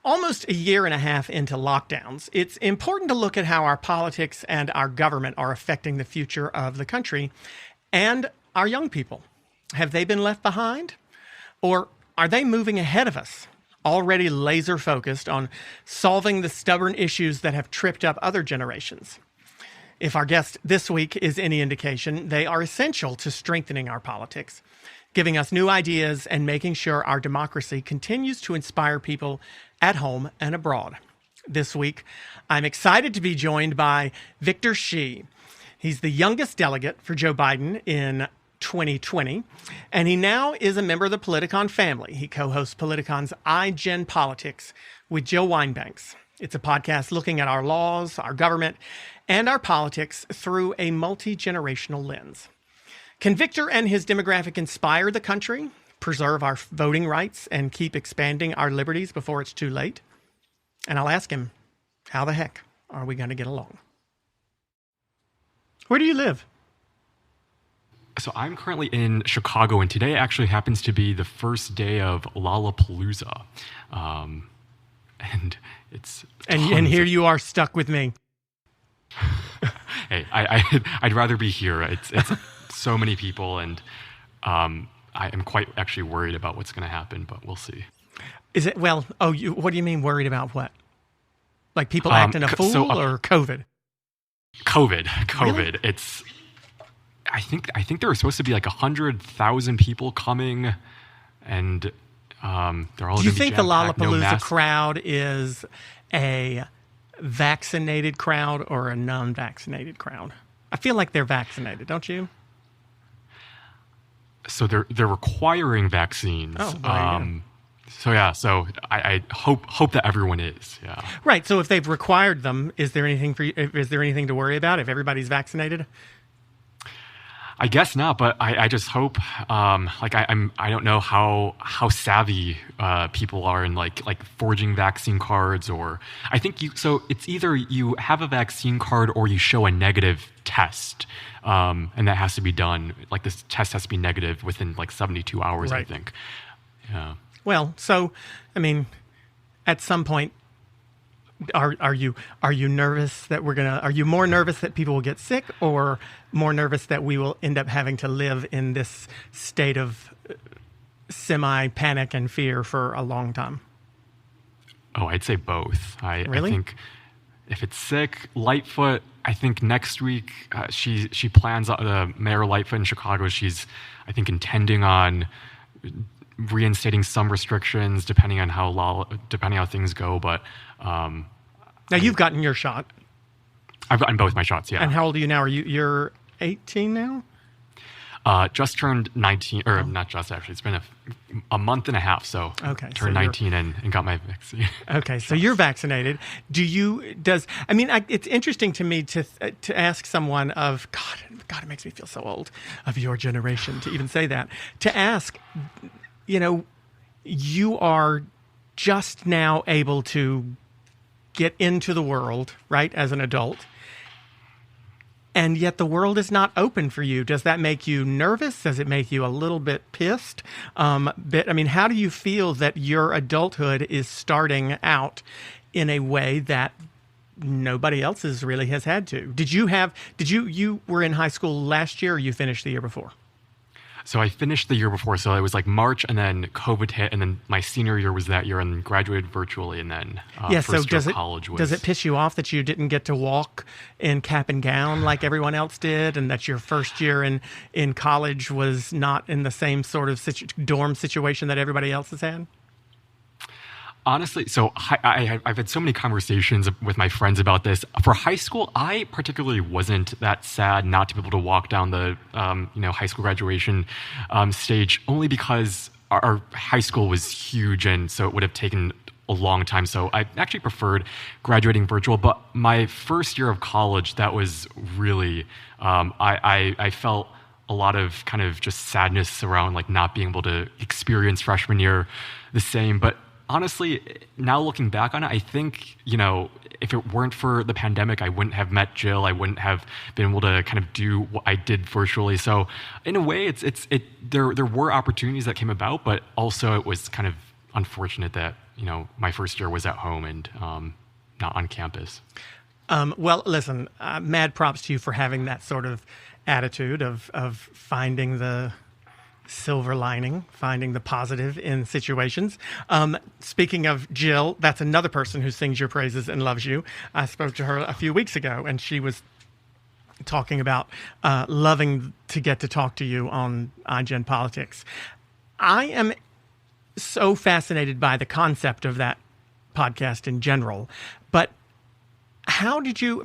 Almost a year and a half into lockdowns, it's important to look at how our politics and our government are affecting the future of the country and our young people. Have they been left behind? Or are they moving ahead of us, already laser focused on solving the stubborn issues that have tripped up other generations? If our guest this week is any indication, they are essential to strengthening our politics, giving us new ideas and making sure our democracy continues to inspire people at home and abroad. This week, I'm excited to be joined by Victor Shi. He's the youngest delegate for Joe Biden in 2020, and he now is a member of the Politicon family. He co-hosts Politicon's Aiken Politics with Jill Wine-Banks. It's a podcast looking at our laws, our government, and our politics through a multi-generational lens. Can Victor and his demographic inspire the country, preserve our voting rights, and keep expanding our liberties before it's too late? And I'll ask him, how the heck are we going to get along? Where do you live? So I'm currently in Chicago, and today actually happens to be the first day of Lollapalooza. And it's and here you are stuck with me. Hey, I'd rather be here. It's so many people, and I am quite actually worried about what's going to happen, but we'll see. Is it, well, what do you mean worried about what? Like people acting a fool or COVID? COVID. Really? It's, I think there were supposed to be like 100,000 people coming, and they're all going to be jam-packed. Do you think the Lollapalooza no crowd is a vaccinated crowd or a non-vaccinated crowd? I feel like they're vaccinated, don't you? So they're requiring vaccines. Oh, there you go. So I hope that everyone is. Yeah. Right. So if they've required them, is there anything to worry about if everybody's vaccinated? I guess not, but I just hope. I don't know how savvy people are in like forging vaccine cards, or I think so it's either you have a vaccine card or you show a negative test, and that has to be done. Like this test has to be negative within like 72 hours, right. I think. Yeah. Well, so I mean, at some point, are you nervous that are you more nervous that people will get sick, or more nervous that we will end up having to live in this state of semi-panic and fear for a long time? Oh, I'd say both. Really? I think if it's sick, Lightfoot, I think next week she plans, Mayor Lightfoot in Chicago, she's, I think, intending on reinstating some restrictions depending on how things go. But now you've gotten your shot. I've gotten both my shots. Yeah. And how old are you now? You're 18 now? Just turned 19, or not just actually. It's been a month and a half. So turned 19 and got my vaccine. Okay, so you're vaccinated. It's interesting to me to ask someone of God, it makes me feel so old, of your generation to even say that. To ask, you are just now able to get into the world, right, as an adult, and yet the world is not open for you. Does that make you nervous? Does it make you a little bit pissed? How do you feel that your adulthood is starting out in a way that nobody else really has had to? You were in high school last year, or you finished the year before? So I finished the year before, so it was like March, and then COVID hit, and then my senior year was that year, and graduated virtually, and then first year of college was... Does it piss you off that you didn't get to walk in cap and gown like everyone else did, and that your first year in college was not in the same sort of dorm situation that everybody else has had? Honestly, so I've had so many conversations with my friends about this. For high school, I particularly wasn't that sad not to be able to walk down the high school graduation stage, only because our high school was huge, and so it would have taken a long time. So I actually preferred graduating virtual. But my first year of college, that was really I felt a lot of kind of just sadness around like not being able to experience freshman year the same. But honestly, now looking back on it, I think, if it weren't for the pandemic, I wouldn't have met Jill. I wouldn't have been able to kind of do what I did virtually. So in a way, there were opportunities that came about, but also it was kind of unfortunate that, my first year was at home and not on campus. Well, listen, mad props to you for having that sort of attitude of finding the silver lining, finding the positive in situations. Speaking of Jill, that's another person who sings your praises and loves you. I spoke to her a few weeks ago, and she was talking about loving to get to talk to you on iGen Politics. I am so fascinated by the concept of that podcast in general, but how did you,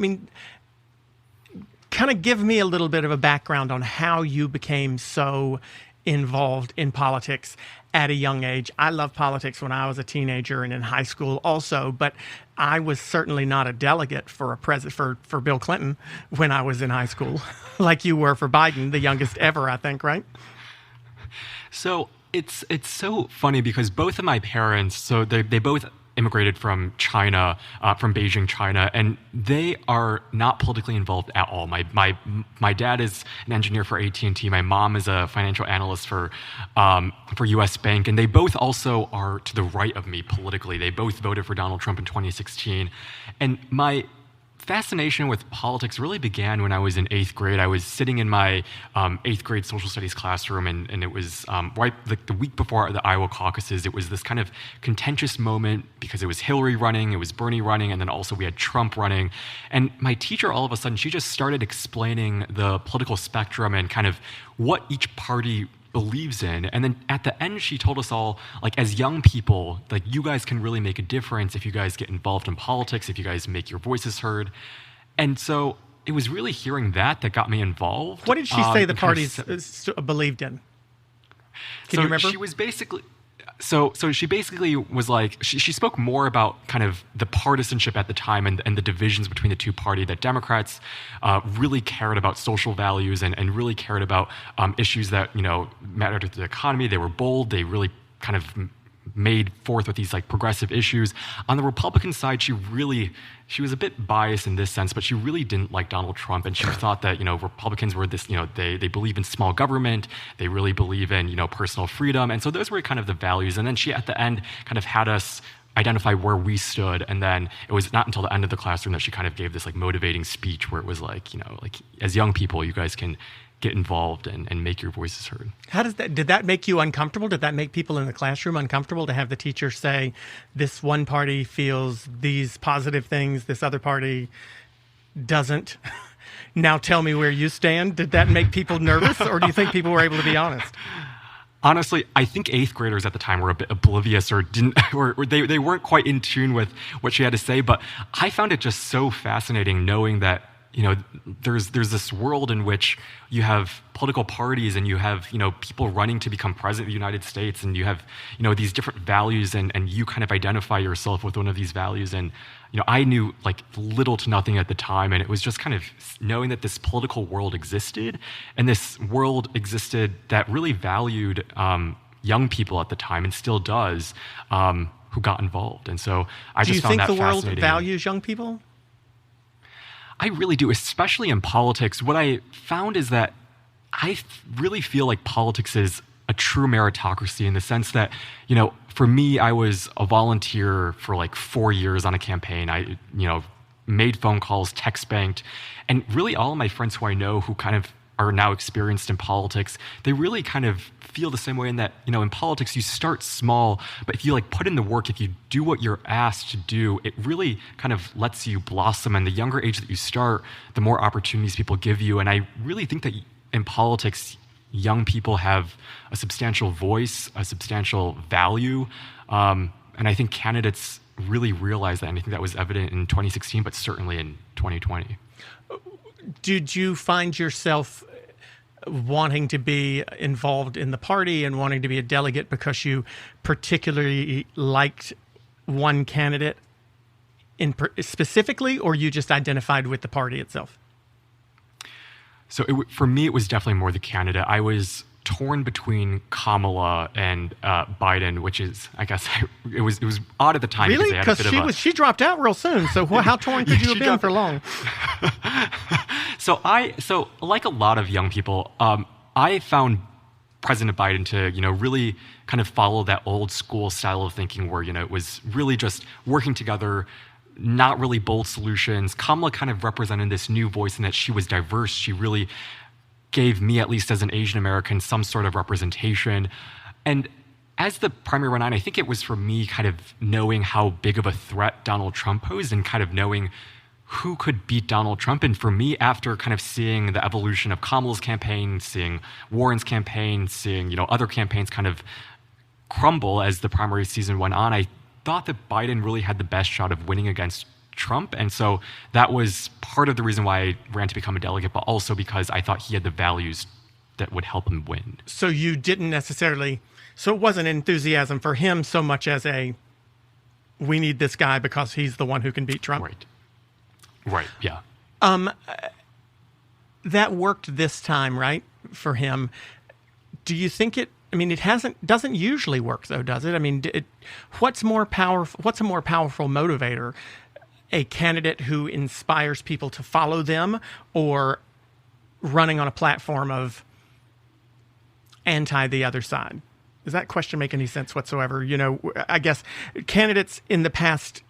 kind of give me a little bit of a background on how you became so involved in politics at a young age. I loved politics when I was a teenager and in high school also, but I was certainly not a delegate for for Bill Clinton when I was in high school, like you were for Biden, the youngest ever, I think, right? So it's so funny because both of my parents, so they both immigrated from China, from Beijing, China, and they are not politically involved at all. My dad is an engineer for AT&T. My mom is a financial analyst for U.S. Bank, and they both also are to the right of me politically. They both voted for Donald Trump in 2016, and my fascination with politics really began when I was in 8th grade. I was sitting in my 8th grade social studies classroom, and it was right the week before the Iowa caucuses. It was this kind of contentious moment because it was Hillary running, it was Bernie running, and then also we had Trump running. And my teacher, all of a sudden, she just started explaining the political spectrum and kind of what each party believes in. And then at the end, she told us all, like, as young people, like, you guys can really make a difference if you guys get involved in politics, if you guys make your voices heard. And so it was really hearing that got me involved. What did she say the parties believed in? Can you remember? She was basically... So she basically was like, she spoke more about kind of the partisanship at the time and the divisions between the two parties, that Democrats really cared about social values and really cared about issues that, mattered to the economy. They were bold. They really kind of made forth with these like progressive issues. On the Republican side, she was a bit biased in this sense, but she really didn't like Donald Trump, and she thought that Republicans were this, they believe in small government, they really believe in personal freedom, and so those were kind of the values. And then she at the end kind of had us identify where we stood, and then it was not until the end of the classroom that she kind of gave this like motivating speech where it was like, like, as young people, you guys can get involved and make your voices heard. Did that make you uncomfortable? Did that make people in the classroom uncomfortable to have the teacher say, this one party feels these positive things, this other party doesn't? Now tell me where you stand. Did that make people nervous, or do you think people were able to be honest? Honestly, I think 8th graders at the time were a bit oblivious or they weren't quite in tune with what she had to say, but I found it just so fascinating knowing that there's this world in which you have political parties and you have, people running to become president of the United States, and you have, these different values, and you kind of identify yourself with one of these values. And, I knew like little to nothing at the time, and it was just kind of knowing that this political world existed, and this world existed that really valued young people at the time, and still does, who got involved. And so I just found that fascinating. Do you think the world values young people? I really do, especially in politics. What I found is that I really feel like politics is a true meritocracy in the sense that, for me, I was a volunteer for like 4 years on a campaign. I, made phone calls, text banked, and really all of my friends who I know who kind of are now experienced in politics, they really kind of feel the same way in that, in politics, you start small, but if you like put in the work, if you do what you're asked to do, it really kind of lets you blossom. And the younger age that you start, the more opportunities people give you. And I really think that in politics, young people have a substantial voice, a substantial value. And I think candidates really realize that. And I think that was evident in 2016, but certainly in 2020. Did you find yourself wanting to be involved in the party and wanting to be a delegate because you particularly liked one candidate specifically, or you just identified with the party itself? So for me, it was definitely more the candidate. I was torn between Kamala and Biden, which is, I guess, it was odd at the time. Really? Because she dropped out real soon. So how torn could you have been for long? So like a lot of young people, I found President Biden to, really kind of follow that old school style of thinking where, it was really just working together, not really bold solutions. Kamala kind of represented this new voice in that she was diverse. She really gave me, at least as an Asian American, some sort of representation. And as the primary went on, I think it was for me kind of knowing how big of a threat Donald Trump posed and kind of knowing who could beat Donald Trump. And for me, after kind of seeing the evolution of Kamala's campaign, seeing Warren's campaign, seeing, other campaigns kind of crumble as the primary season went on, I thought that Biden really had the best shot of winning against Trump. And so that was part of the reason why I ran to become a delegate, but also because I thought he had the values that would help him win. So you didn't necessarily, so it wasn't enthusiasm for him so much as we need this guy because he's the one who can beat Trump. Right, yeah. That worked this time, right, for him. Do you think it doesn't usually work though, does it? I mean, what's a more powerful motivator? A candidate who inspires people to follow them, or running on a platform of anti the other side? Does that question make any sense whatsoever? I guess candidates in the past,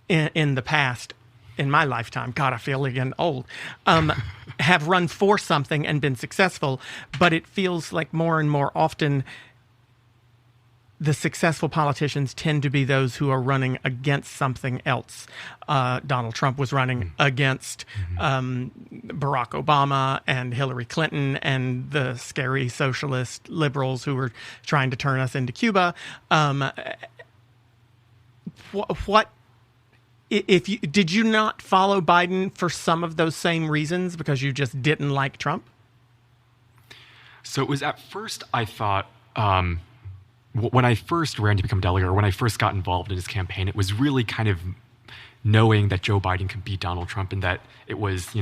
in my lifetime, God, I feel again old, have run for something and been successful, but it feels like more and more often the successful politicians tend to be those who are running against something else. Donald Trump was running against Barack Obama and Hillary Clinton and the scary socialist liberals who were trying to turn us into Cuba. Did you not follow Biden for some of those same reasons because you just didn't like Trump? So it was at first I thought, when I first ran to become delegate, or when I first got involved in his campaign, it was really kind of knowing that Joe Biden could beat Donald Trump, and that it was,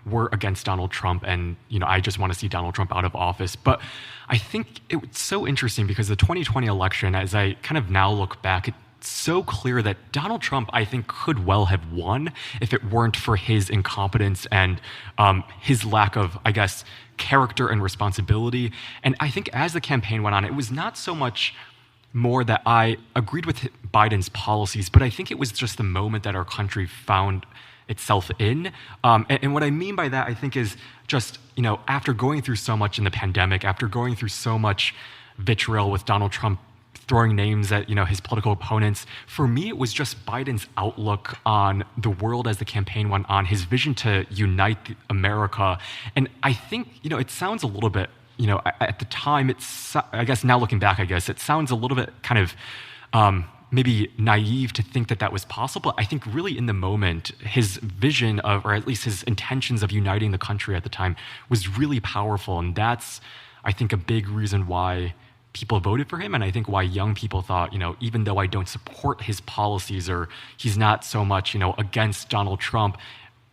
we're against Donald Trump, and, I just want to see Donald Trump out of office. But I think it's so interesting because the 2020 election, as I kind of now look back, it's so clear that Donald Trump, I think, could well have won if it weren't for his incompetence and his lack of, I guess, character and responsibility. And I think as the campaign went on, it was not so much more that I agreed with Biden's policies, but I think it was just the moment that our country found itself in. And what I mean by that, I think, is just, after going through so much in the pandemic, after going through so much vitriol with Donald Trump throwing names at, his political opponents, for me, it was just Biden's outlook on the world as the campaign went on, his vision to unite America. And I think, it sounds a little bit, at the time, I guess now looking back, it sounds a little bit kind of maybe naive to think that that was possible. I think really in the moment, his vision of, or at least his intentions of uniting the country at the time was really powerful. And that's, I think, a big reason why people voted for him, and I think why young people thought, even though I don't support his policies or he's not so much, against Donald Trump,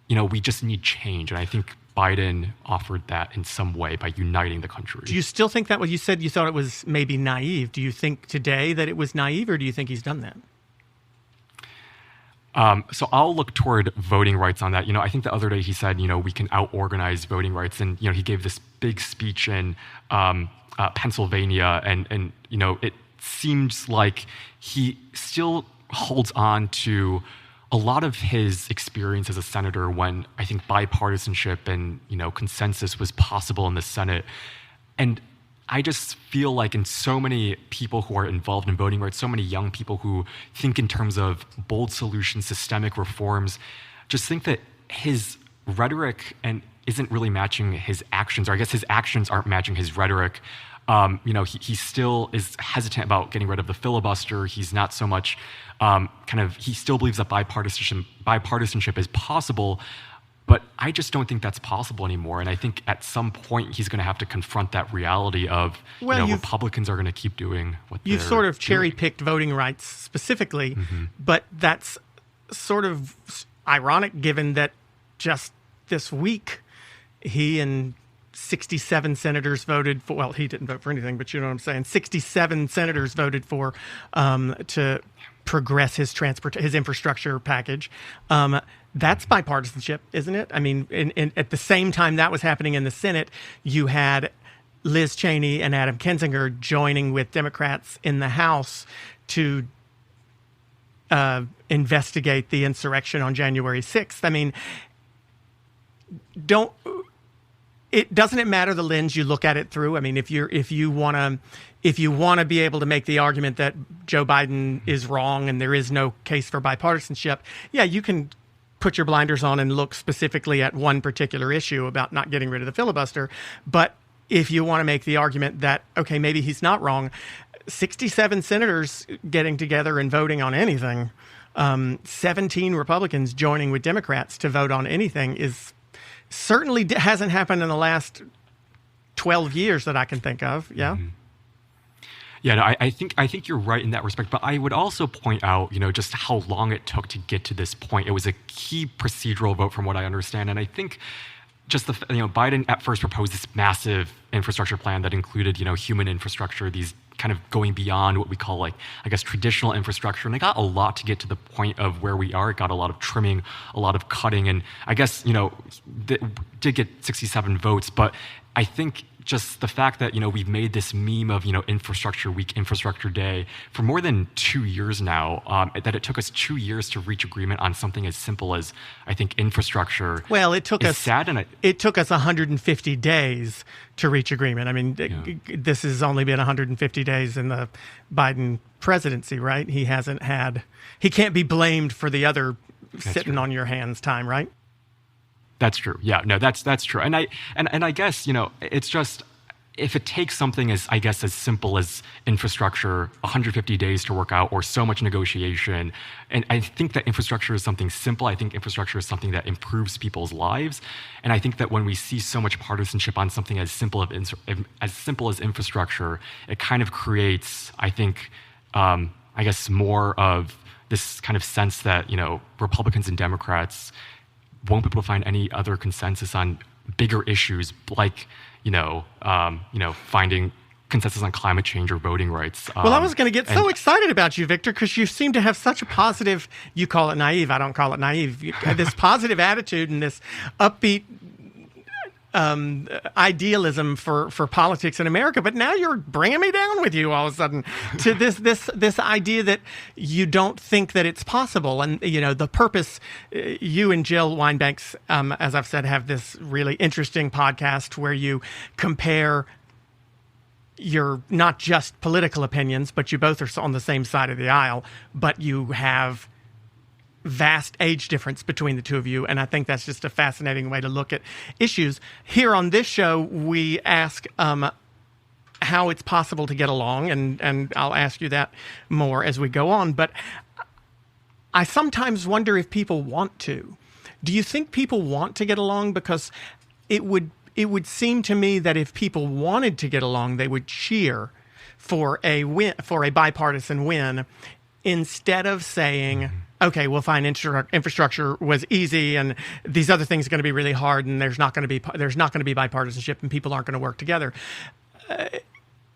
we just need change. And I think Biden offered that in some way by uniting the country. Do you still think that? Well, you said you thought it was maybe naive. Do you think today that it was naive, or do you think he's done that? So I'll look toward voting rights on that. I think the other day he said, we can out-organize voting rights. And, he gave this big speech in Pennsylvania, and it seems like he still holds on to a lot of his experience as a senator when I think bipartisanship and consensus was possible in the Senate. And I just feel like in so many people who are involved in voting rights, so many young people who think in terms of bold solutions, systemic reforms, just think that his rhetoric and isn't really matching his actions, or I guess his actions aren't matching his rhetoric. He still is hesitant about getting rid of the filibuster. He's not so much he still believes that bipartisanship is possible, but I just don't think that's possible anymore. And I think at some point he's going to have to confront that reality of, Republicans are going to keep doing what they're doing. You've sort of cherry-picked voting rights specifically, but that's sort of ironic given that just this week he and 67 senators voted for, well, he didn't vote for anything, but you know what I'm saying, 67 senators voted for to progress his infrastructure package. That's bipartisanship, isn't it? I mean, at the same time that was happening in the Senate, you had Liz Cheney and Adam Kinzinger joining with Democrats in the House to investigate the insurrection on January 6th. I mean, doesn't it matter the lens you look at it through? I mean, if you want to be able to make the argument that Joe Biden is wrong and there is no case for bipartisanship, yeah, you can put your blinders on and look specifically at one particular issue about not getting rid of the filibuster. But if you want to make the argument that, okay, maybe he's not wrong, 67 senators getting together and voting on anything, 17 Republicans joining with Democrats to vote on anything is certainly hasn't happened in the last 12 years that I can think of. Yeah. Mm-hmm. Yeah, no, I think you're right in that respect. But I would also point out, just how long it took to get to this point. It was a key procedural vote, from what I understand, and I think just Biden at first proposed this massive infrastructure plan that included, human infrastructure, these kind of going beyond what we call traditional infrastructure. And it got a lot to get to the point of where we are. It got a lot of trimming, a lot of cutting, and I guess, did get 67 votes. But I think just the fact that, we've made this meme of, infrastructure week, infrastructure day for more than 2 years now, that it took us 2 years to reach agreement on something as simple as, I think, infrastructure. Well, it took us sad, and it took us 150 days to reach agreement. I mean, this has only been 150 days in the Biden presidency, right? He can't be blamed for the other sitting on your hands time, right? That's true. Yeah, no, that's true. And I guess, it's just, if it takes something as simple as infrastructure, 150 days to work out, or so much negotiation, and I think that infrastructure is something simple. I think infrastructure is something that improves people's lives. And I think that when we see so much partisanship on something as simple as infrastructure, it kind of creates, I think, more of this kind of sense that, Republicans and Democrats won't be able to find any other consensus on bigger issues like, finding consensus on climate change or voting rights. Well, I was going to get so excited about you, Victor, because you seem to have such a positive, you call it naive, I don't call it naive, this positive attitude and this upbeat idealism for politics in America, but now you're bringing me down with you all of a sudden to this idea that you don't think that it's possible. And the purpose, you and Jill Wine-Banks, as I've said, have this really interesting podcast where you compare your not just political opinions, but you both are on the same side of the aisle, but you have vast age difference between the two of you, and I think that's just a fascinating way to look at issues. Here on this show, we ask how it's possible to get along, and I'll ask you that more as we go on, but I sometimes wonder if people want to. Do you think people want to get along? Because it would seem to me that if people wanted to get along, they would cheer for a win, for a bipartisan win, instead of saying, okay, well, fine, infrastructure was easy, and these other things are going to be really hard, and there's not going to be bipartisanship, and people aren't going to work together.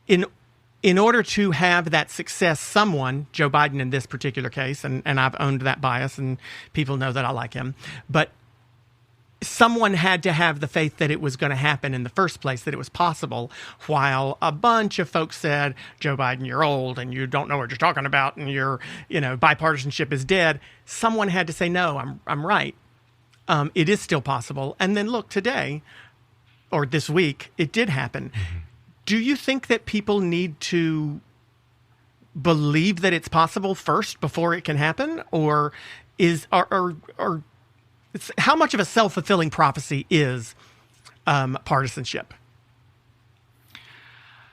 In order to have that success, someone, Joe Biden in this particular case, and I've owned that bias, and people know that I like him, but someone had to have the faith that it was going to happen in the first place, that it was possible, while a bunch of folks said, Joe Biden, you're old and you don't know what you're talking about, and bipartisanship is dead. Someone had to say, no, I'm right. It is still possible. And then look, today, or this week, it did happen. Mm-hmm. Do you think that people need to believe that it's possible first before it can happen? Or how much of a self-fulfilling prophecy is partisanship?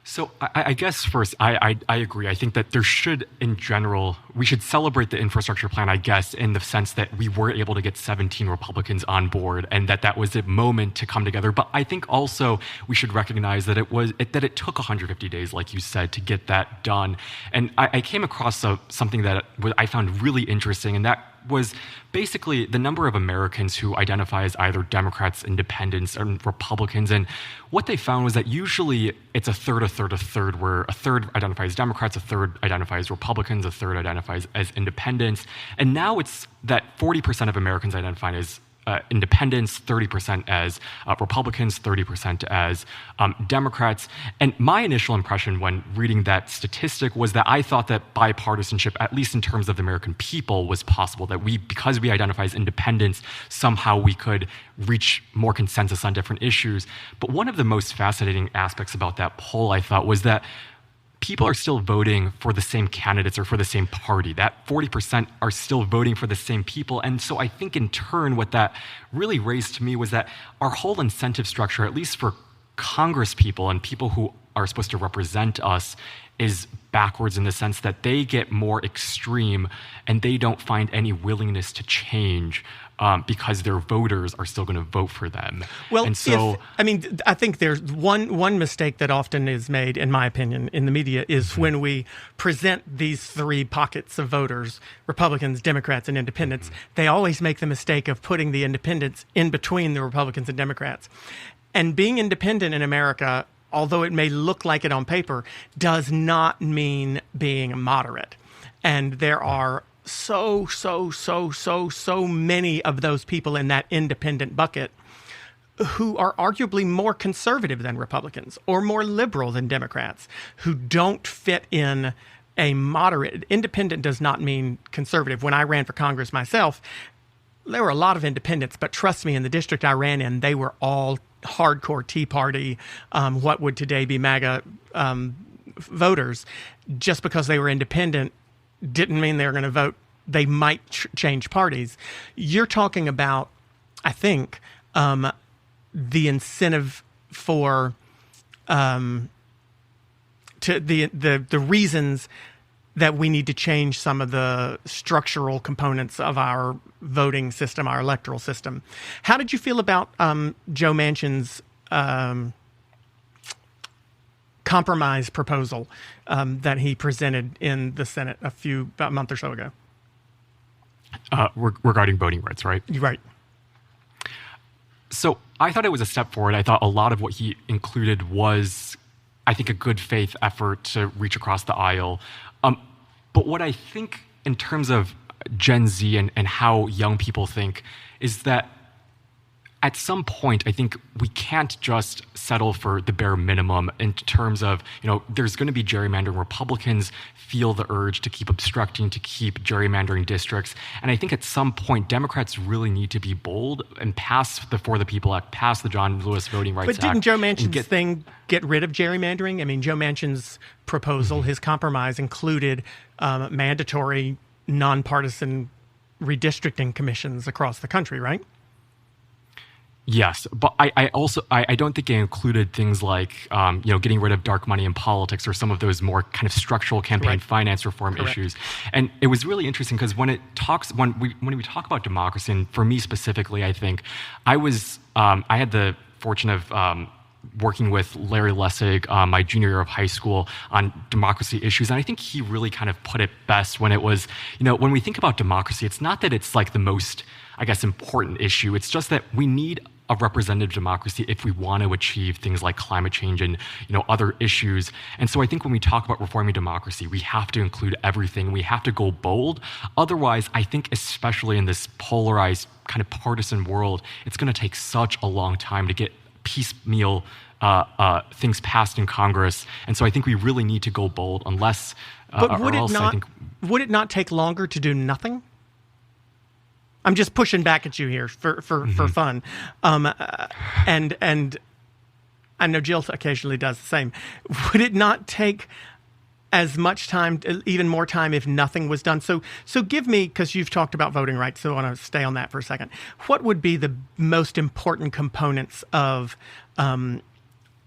So I guess first, I agree. I think that there should, in general, we should celebrate the infrastructure plan, I guess, in the sense that we were able to get 17 Republicans on board, and that was a moment to come together. But I think also we should recognize that it took 150 days, like you said, to get that done. And I came across something that I found really interesting, and that was basically the number of Americans who identify as either Democrats, independents, or Republicans. And what they found was that usually it's a third, where a third identifies Democrats, a third identifies Republicans, a third identifies as independents. And now it's that 40% of Americans identify as independents, 30% as Republicans, 30% as Democrats. And my initial impression when reading that statistic was that I thought that bipartisanship, at least in terms of the American people, was possible, that because we identify as independents, somehow we could reach more consensus on different issues. But one of the most fascinating aspects about that poll, I thought, was that people are still voting for the same candidates or for the same party. That 40% are still voting for the same people. And so I think in turn, what that really raised to me was that our whole incentive structure, at least for Congress people and people who are supposed to represent us, is backwards in the sense that they get more extreme and they don't find any willingness to change because their voters are still going to vote for them. Well, and so, I think there's one mistake that often is made, in my opinion, in the media is when we present these three pockets of voters, Republicans, Democrats, and independents, they always make the mistake of putting the independents in between the Republicans and Democrats. And being independent in America, although it may look like it on paper, does not mean being moderate. And there are so many of those people in that independent bucket who are arguably more conservative than Republicans or more liberal than Democrats, who don't fit in a moderate. Independent does not mean conservative. When I ran for Congress myself, there were a lot of independents, but trust me, in the district I ran in, they were all hardcore Tea Party, what would today be MAGA voters. Just because they were independent didn't mean they were going to vote. They might change parties. You're talking about, I think, the incentive for the reasons that we need to change some of the structural components of our voting system, our electoral system. How did you feel about Joe Manchin's compromise proposal that he presented in the Senate about a month or so ago? Regarding voting rights, right? Right. So I thought it was a step forward. I thought a lot of what he included was, I think, a good faith effort to reach across the aisle. But what I think in terms of Gen Z and how young people think is that at some point, I think we can't just settle for the bare minimum in terms of, there's going to be gerrymandering. Republicans feel the urge to keep obstructing, to keep gerrymandering districts. And I think at some point, Democrats really need to be bold and pass the For the People Act, pass the John Lewis Voting Rights Act. But didn't Joe Manchin's thing get rid of gerrymandering? I mean, Joe Manchin's proposal, his compromise, included mandatory nonpartisan redistricting commissions across the country, right? Yes, but I don't think it included things like getting rid of dark money in politics or some of those more kind of structural campaign finance reform issues. And it was really interesting because when we talk about democracy, and for me specifically, I think I had the fortune of working with Larry Lessig my junior year of high school on democracy issues. And I think he really kind of put it best when it was, when we think about democracy, it's not that it's like the most, I guess, important issue. It's just that we need a representative democracy if we want to achieve things like climate change and other issues. And so I think when we talk about reforming democracy, we have to include everything. We have to go bold. Otherwise, I think especially in this polarized kind of partisan world, it's going to take such a long time to get piecemeal things passed in Congress. And so I think we really need to go bold unless but would it not take longer to do nothing? I'm just pushing back at you here for fun. And I know Jill occasionally does the same. Would it not take as much time, even more time, if nothing was done? So give me, because you've talked about voting rights, so I want to stay on that for a second. What would be the most important components of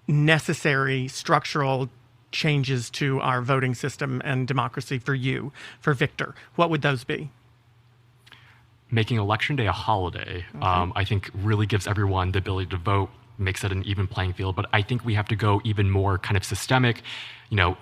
necessary structural changes to our voting system and democracy for you, for Victor? What would those be? Making Election Day a holiday, I think really gives everyone the ability to vote, makes it an even playing field. But I think we have to go even more kind of systemic,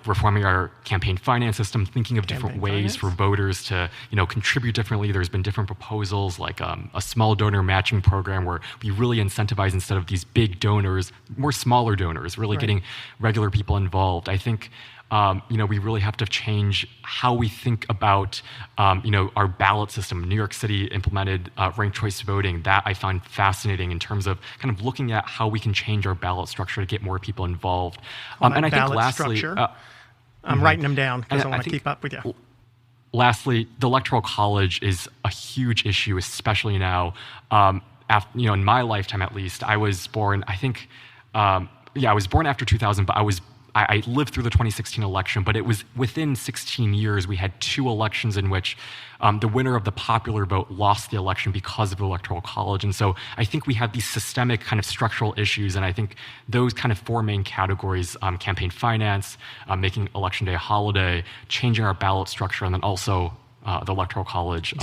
reforming our campaign finance system, thinking of different ways for voters to, contribute differently. There's been different proposals like a small donor matching program where we really incentivize, instead of these big donors, more smaller donors, really getting regular people involved. I think we really have to change how we think about, our ballot system. New York City implemented ranked choice voting. That I find fascinating in terms of kind of looking at how we can change our ballot structure to get more people involved. And I think lastly, I'm writing them down because I want to keep up with you. Lastly, the Electoral College is a huge issue, especially now. In my lifetime, at least, I was born. I was born after 2000, but I lived through the 2016 election. But it was within 16 years we had 2 elections in which the winner of the popular vote lost the election because of the Electoral College. And so I think we have these systemic kind of structural issues, and I think those kind of 4 main categories: campaign finance, making Election Day a holiday, changing our ballot structure, and then also the Electoral College.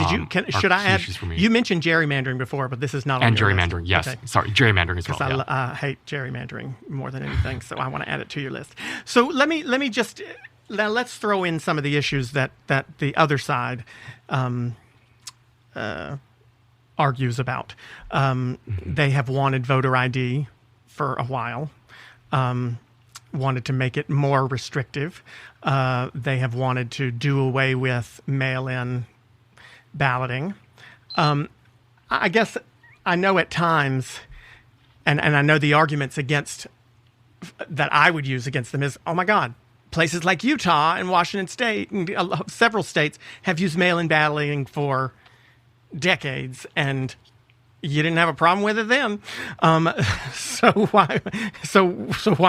Should I add? You mentioned gerrymandering before, but this is not on your list. Gerrymandering, yes. Okay. Sorry, gerrymandering as well. Because I hate gerrymandering more than anything, so I want to add it to your list. So let me just let's throw in some of the issues that the other side argues about. They have wanted voter ID for a while. Wanted to make it more restrictive. They have wanted to do away with mail-in balloting. I guess I know at times, and I know the arguments against that I would use against them is, oh my God, places like Utah and Washington State and several states have used mail-in balloting for decades, and you didn't have a problem with it then. So why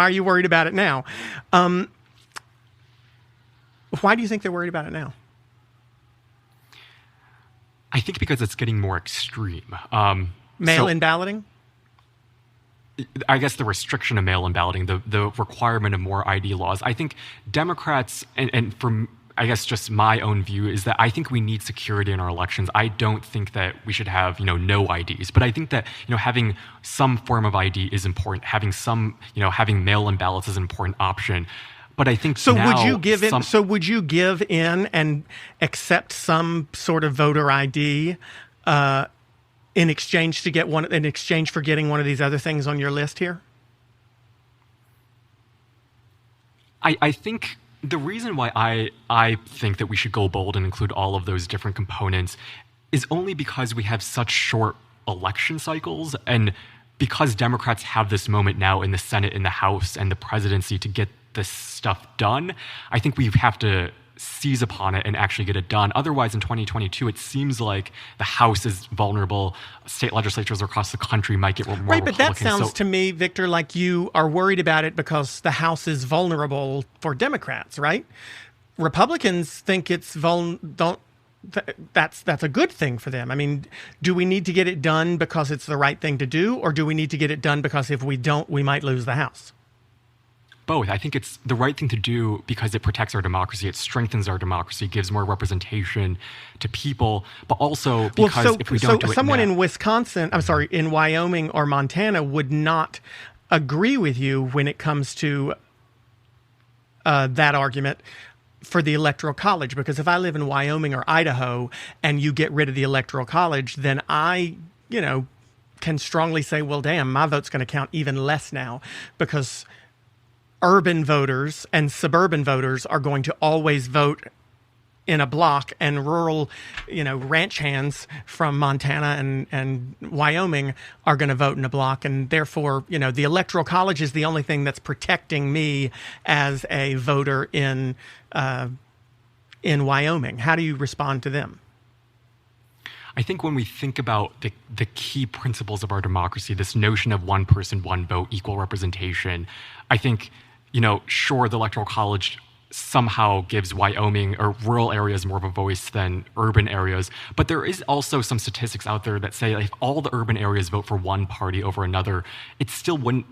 are you worried about it now? Why do you think they're worried about it now? I think because it's getting more extreme. Mail-in balloting? I guess the restriction of mail-in balloting, the requirement of more ID laws. I think Democrats, and from I guess just my own view, is that I think we need security in our elections. I don't think that we should have, no IDs. But I think that, having some form of ID is important. Having having mail-in ballots is an important option. But I think would you give in and accept some sort of voter ID in exchange for getting one of these other things on your list here? I think the reason why I think that we should go bold and include all of those different components is only because we have such short election cycles, and because Democrats have this moment now in the Senate, in the House, and the presidency to get this stuff done. I think we have to seize upon it and actually get it done. Otherwise, in 2022, it seems like the House is vulnerable. State legislatures across the country might get more Right, but that sounds to me, Victor, like you are worried about it because the House is vulnerable for Democrats, right? Republicans think it's that's a good thing for them. I mean, do we need to get it done because it's the right thing to do, or do we need to get it done because if we don't, we might lose the House? Both. I think it's the right thing to do because it protects our democracy, it strengthens our democracy, gives more representation to people, but also because if we don't do it someone in Wyoming or Montana would not agree with you when it comes to that argument for the Electoral College, because if I live in Wyoming or Idaho and you get rid of the Electoral College, then I, can strongly say, well, damn, my vote's going to count even less now, because urban voters and suburban voters are going to always vote in a block, and rural, ranch hands from Montana and Wyoming are going to vote in a block. And therefore, the Electoral College is the only thing that's protecting me as a voter in Wyoming. How do you respond to them? I think when we think about the key principles of our democracy, this notion of one person, one vote, equal representation, I think, sure, the Electoral College somehow gives Wyoming or rural areas more of a voice than urban areas. But there is also some statistics out there that say if all the urban areas vote for one party over another, it still wouldn't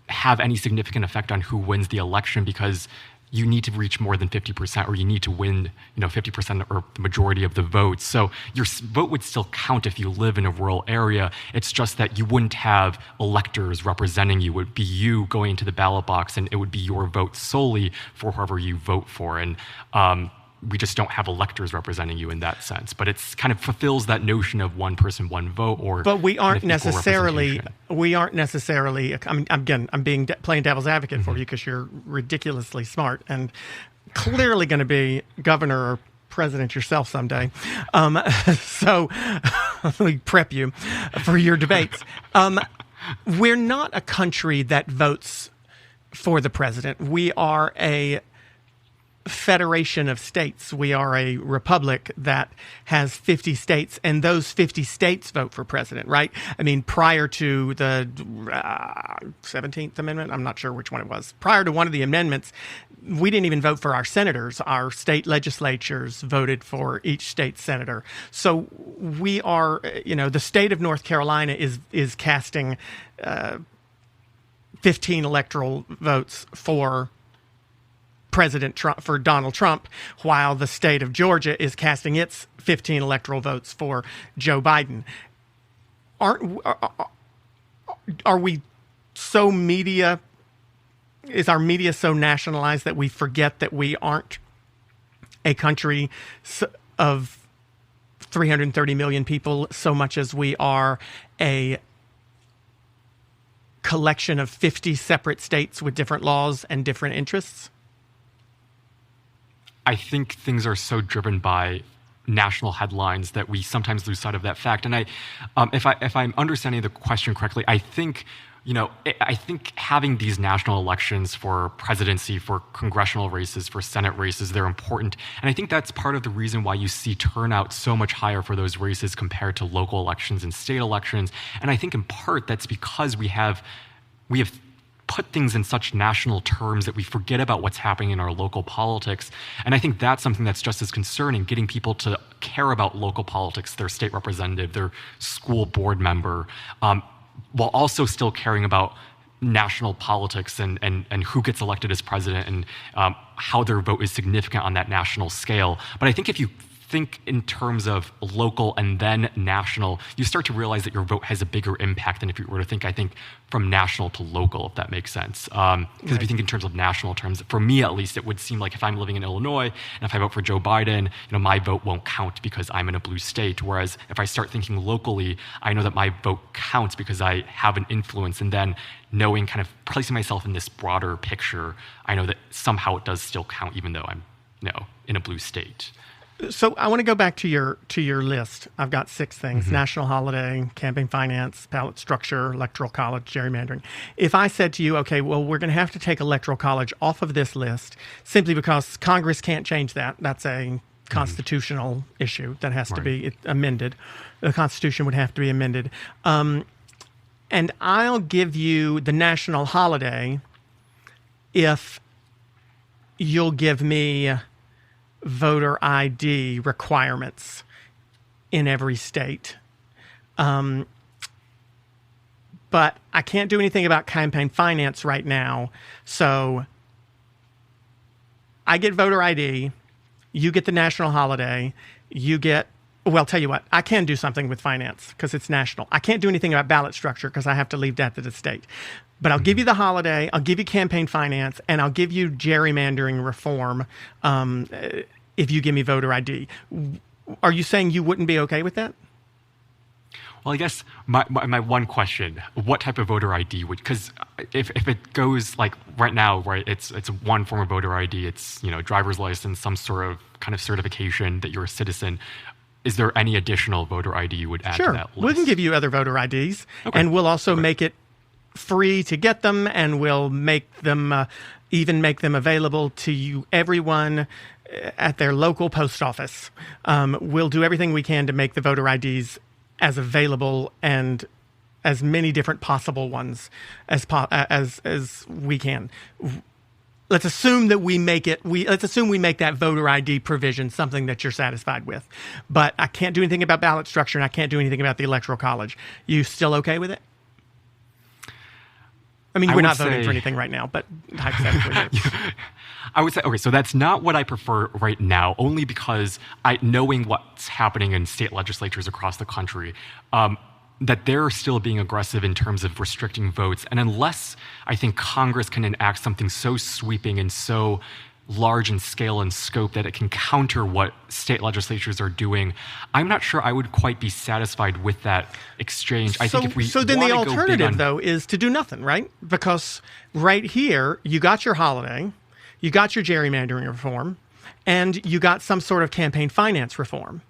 have any significant effect on who wins the election, because you need to reach more than 50%, or you need to win, 50% or the majority of the votes. So your vote would still count if you live in a rural area. It's just that you wouldn't have electors representing you. It would be you going into the ballot box, and it would be your vote solely for whoever you vote for. And we just don't have electors representing you in that sense. But it's kind of fulfills that notion of one person, one vote, But we aren't necessarily. I mean, again, I'm playing devil's advocate for you because you're ridiculously smart, and clearly going to be governor or president yourself someday. So let me prep you for your debates. We're not a country that votes for the president. We are a federation of states. We are a republic that has 50 states, and those 50 states vote for president, right? I mean, prior to the 17th Amendment, I'm not sure which one it was. Prior to one of the amendments, we didn't even vote for our senators. Our state legislatures voted for each state senator. So we are, the state of North Carolina is casting 15 electoral votes for President Trump, for Donald Trump, while the state of Georgia is casting its 15 electoral votes for Joe Biden. Are we so media? Is our media so nationalized that we forget that we aren't a country of 330 million people so much as we are a collection of 50 separate states with different laws and different interests? I think things are so driven by national headlines that we sometimes lose sight of that fact. And if I'm understanding the question correctly, I think having these national elections for presidency, for congressional races, for Senate races, they're important. And I think that's part of the reason why you see turnout so much higher for those races compared to local elections and state elections. And I think in part that's because we have put things in such national terms that we forget about what's happening in our local politics. And I think that's something that's just as concerning, getting people to care about local politics, their state representative, their school board member, while also still caring about national politics and who gets elected as president and how their vote is significant on that national scale. But I think if you think in terms of local and then national, you start to realize that your vote has a bigger impact than if you were to think, I think, from national to local, if that makes sense. Because if you think in terms of national terms, for me at least, it would seem like if I'm living in Illinois and if I vote for Joe Biden, my vote won't count because I'm in a blue state. Whereas if I start thinking locally, I know that my vote counts because I have an influence. And then knowing, kind of placing myself in this broader picture, I know that somehow it does still count even though I'm in a blue state. So I want to go back to your list. I've got 6 things: national holiday, campaign finance, ballot structure, electoral college, gerrymandering. If I said to you, okay, well, we're going to have to take electoral college off of this list simply because Congress can't change that. That's a constitutional issue that has to be amended. The Constitution would have to be amended. And I'll give you the national holiday if you'll give me voter ID requirements in every state. But I can't do anything about campaign finance right now. So I get voter ID, you get the national holiday, well, tell you what, I can do something with finance because it's national. I can't do anything about ballot structure because I have to leave that to the state. But I'll give you the holiday, I'll give you campaign finance, and I'll give you gerrymandering reform if you give me voter ID. Are you saying you wouldn't be okay with that? Well, I guess my one question, what type of voter ID would, because if it goes like right now, right, it's one form of voter ID, it's, driver's license, some sort of kind of certification that you're a citizen. Is there any additional voter ID you would add to that list? Sure, we can give you other voter IDs, and we'll also make it free to get them, and we'll make them available to everyone at their local post office. We'll do everything we can to make the voter IDs as available and as many different possible ones as we can. Let's assume that we make that voter ID provision something that you're satisfied with. But I can't do anything about ballot structure, and I can't do anything about the Electoral College. You still okay with it? I mean, we're not voting for anything right now, but hypothetically. I would say, okay, so that's not what I prefer right now, only because knowing what's happening in state legislatures across the country, that they're still being aggressive in terms of restricting votes. And unless I think Congress can enact something so sweeping and so large in scale and scope that it can counter what state legislatures are doing, I'm not sure I would quite be satisfied with that exchange. I think if we so then the alternative, though, is to do nothing, right? Because right here, you got your holiday, you got your gerrymandering reform, and you got some sort of campaign finance reform.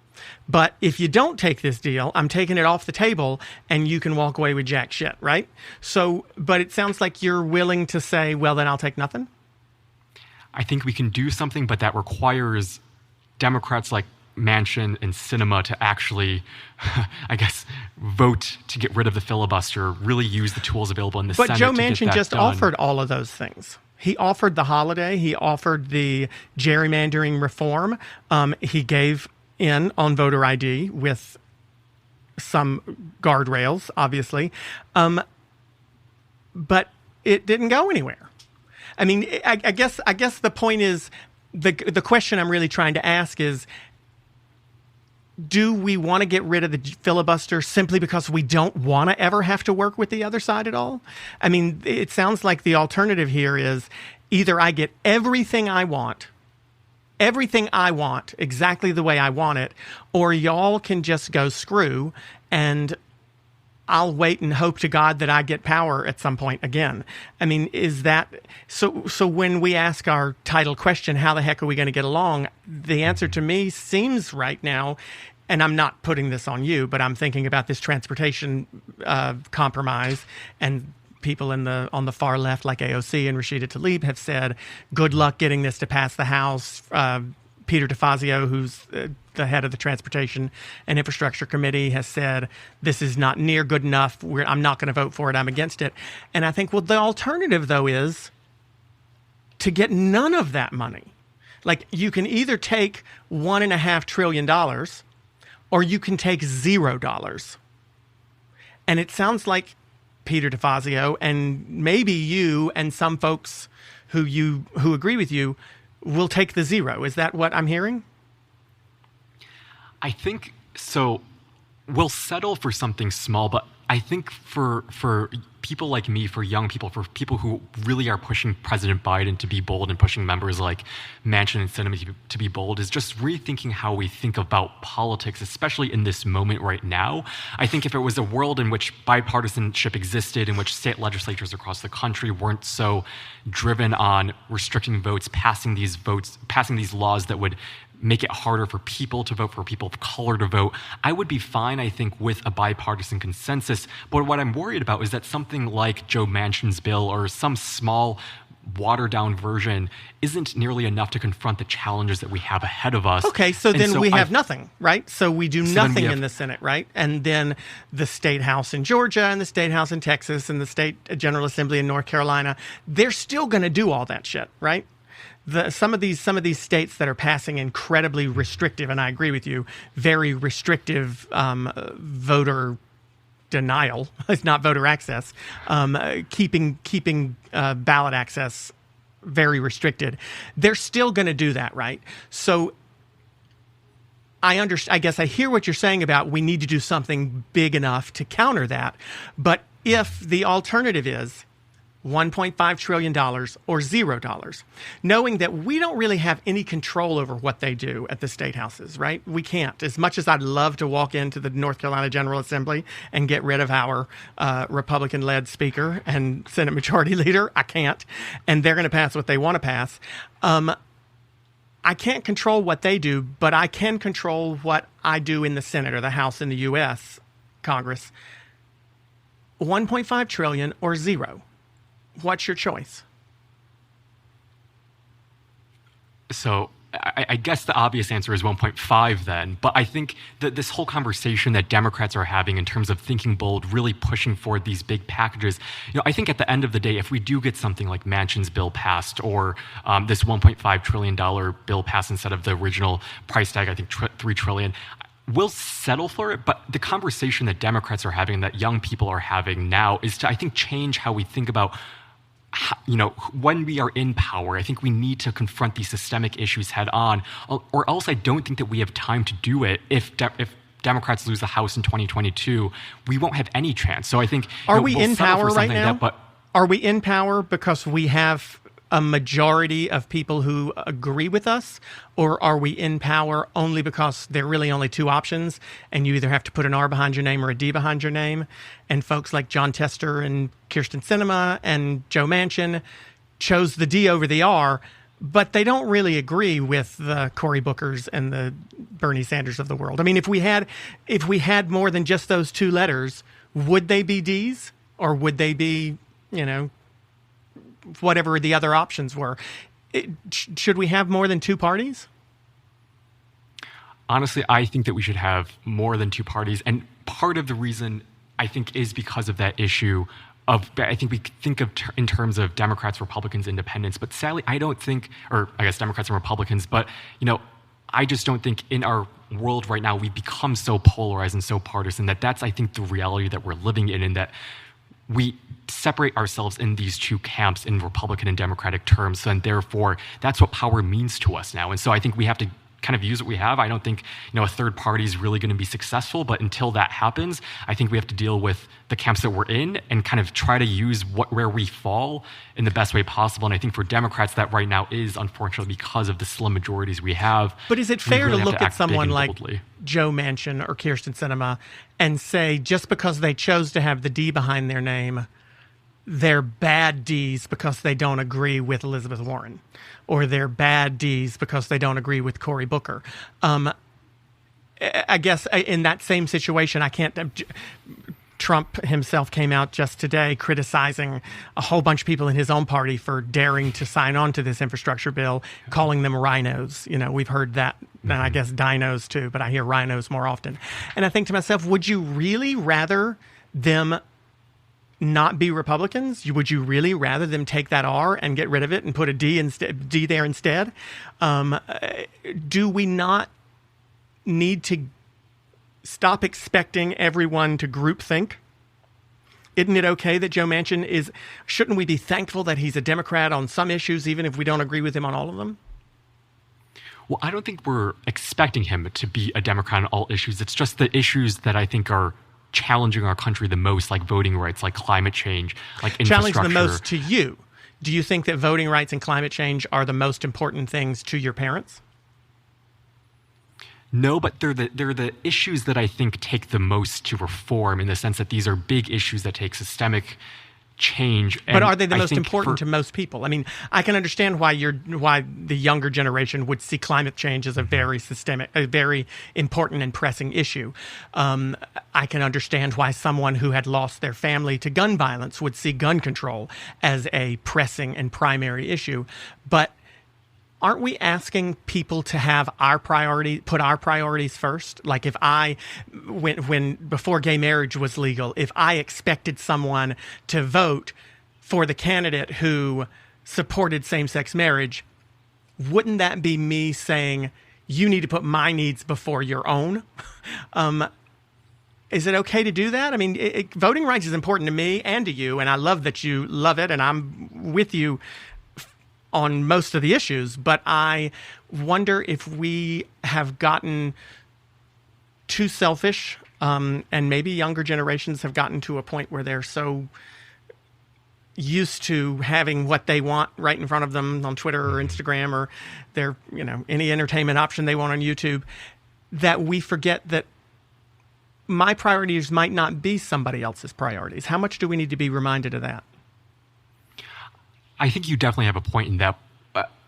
But if you don't take this deal, I'm taking it off the table and you can walk away with jack shit, right? So, but it sounds like you're willing to say, well, then I'll take nothing. I think we can do something, but that requires Democrats like Manchin and Sinema to actually, I guess, vote to get rid of the filibuster, really use the tools available in the Senate. But Joe to get Manchin that just done. offered all of those things. He offered the holiday. He offered the gerrymandering reform. He gave in on voter ID with some guardrails, obviously. But it didn't go anywhere. I mean, I guess the point is, the question I'm really trying to ask is, do we want to get rid of the filibuster simply because we don't want to ever have to work with the other side at all? I mean, it sounds like the alternative here is either I get everything I want exactly the way I want it, or y'all can just go screw and I'll wait and hope to God that I get power at some point again. I mean, is that so? So when we ask our title question, how the heck are we going to get along? The answer to me seems right now, and I'm not putting this on you, but I'm thinking about this transportation compromise, and people on the far left, like AOC and Rashida Tlaib, have said, good luck getting this to pass the House. Peter DeFazio, who's the head of the Transportation and Infrastructure Committee, has said, this is not near good enough. I'm not going to vote for it. I'm against it. And I think, well, the alternative, though, is to get none of that money. Like, you can either take $1.5 trillion or you can take $0. And it sounds like Peter DeFazio and maybe you and some folks who agree with you will take the zero. Is that what I'm hearing? I think so. We'll settle for something small, but I think for people like me, for young people, for people who really are pushing President Biden to be bold and pushing members like Manchin and Sinema to be bold, is just rethinking how we think about politics, especially in this moment right now. I think if it was a world in which bipartisanship existed, in which state legislatures across the country weren't so driven on restricting votes, passing these laws that would make it harder for people to vote, for people of color to vote, I would be fine, I think, with a bipartisan consensus. But what I'm worried about is that something like Joe Manchin's bill or some small watered-down version isn't nearly enough to confront the challenges that we have ahead of us. Okay, so then we have nothing, right? So we do nothing in the Senate, right? And then the State House in Georgia and the State House in Texas and the State General Assembly in North Carolina, they're still going to do all that shit, right? Some of these states that are passing incredibly restrictive, and I agree with you, very restrictive voter denial. It's not voter access. Keeping ballot access very restricted. They're still going to do that, right? So I guess I hear what you're saying about we need to do something big enough to counter that. But if the alternative is $1.5 trillion or $0, knowing that we don't really have any control over what they do at the state houses, right? We can't. As much as I'd love to walk into the North Carolina General Assembly and get rid of our Republican-led speaker and Senate Majority Leader, I can't. And they're going to pass what they want to pass. I can't control what they do, but I can control what I do in the Senate or the House in the U.S. Congress. 1.5 trillion or zero. What's your choice? So I guess the obvious answer is 1.5 then. But I think that this whole conversation that Democrats are having in terms of thinking bold, really pushing forward these big packages, I think at the end of the day, if we do get something like Manchin's bill passed or this $1.5 trillion bill passed instead of the original price tag, I think $3 trillion, we'll settle for it. But the conversation that Democrats are having, that young people are having now, is to, I think, change how we think about when we are in power. I think we need to confront these systemic issues head on, or else I don't think that we have time to do it. If Democrats lose the House in 2022, we won't have any chance. So I think we'll in power right now? Are we in power because we have a majority of people who agree with us, or are we in power only because there are really only two options and you either have to put an R behind your name or a D behind your name? And folks like John Tester and Kirsten Sinema and Joe Manchin chose the D over the R, but they don't really agree with the Cory Bookers and the Bernie Sanders of the world. I mean, if we had more than just those two letters, would they be Ds, or would they be, whatever the other options were? Should we have more than two parties? Honestly, I think that we should have more than two parties. And part of the reason, I think, is because of that issue of, I think we think of in terms of Democrats, Republicans, Independents. But sadly, I don't think, or I guess Democrats and Republicans, but, I just don't think in our world right now, we become so polarized and so partisan that that's, I think, the reality that we're living in, and that we separate ourselves in these two camps in Republican and Democratic terms. And therefore, that's what power means to us now. And so I think we have to kind of use what we have. I don't think, a third party is really going to be successful, but until that happens, I think we have to deal with the camps that we're in and kind of try to use where we fall in the best way possible. And I think for Democrats, that right now is, unfortunately, because of the slim majorities we have. But is it fair to look at someone like Joe Manchin or Kyrsten Sinema and say, just because they chose to have the D behind their name, they're bad Ds because they don't agree with Elizabeth Warren, or they're bad Ds because they don't agree with Cory Booker? I guess in that same situation, I can't. Trump himself came out just today criticizing a whole bunch of people in his own party for daring to sign on to this infrastructure bill, calling them rhinos. We've heard that, and I guess dinos too, but I hear rhinos more often. And I think to myself, would you really rather them not be Republicans? Would you really rather them take that R and get rid of it and put a D there instead? Do we not need to stop expecting everyone to groupthink? Isn't it okay that Joe Manchin is? Shouldn't we be thankful that he's a Democrat on some issues, even if we don't agree with him on all of them? Well, I don't think we're expecting him to be a Democrat on all issues. It's just the issues that I think are challenging our country the most, like voting rights, like climate change, like infrastructure. Challenging the most to you. Do you think that voting rights and climate change are the most important things to your parents? No, but they're the issues that I think take the most to reform, in the sense that these are big issues that take systemic change. But are they the most important to most people? I mean, I can understand why the younger generation would see climate change as a very systemic, a very important and pressing issue. I can understand why someone who had lost their family to gun violence would see gun control as a pressing and primary issue. But aren't we asking people to have put our priorities first? Like if before gay marriage was legal, if I expected someone to vote for the candidate who supported same-sex marriage, wouldn't that be me saying, you need to put my needs before your own? Is it okay to do that? I mean, voting rights is important to me and to you, and I love that you love it, and I'm with you on most of the issues, but I wonder if we have gotten too selfish, and maybe younger generations have gotten to a point where they're so used to having what they want right in front of them on Twitter or Instagram, or their, any entertainment option they want on YouTube, that we forget that my priorities might not be somebody else's priorities. How much do we need to be reminded of that? I think you definitely have a point in that.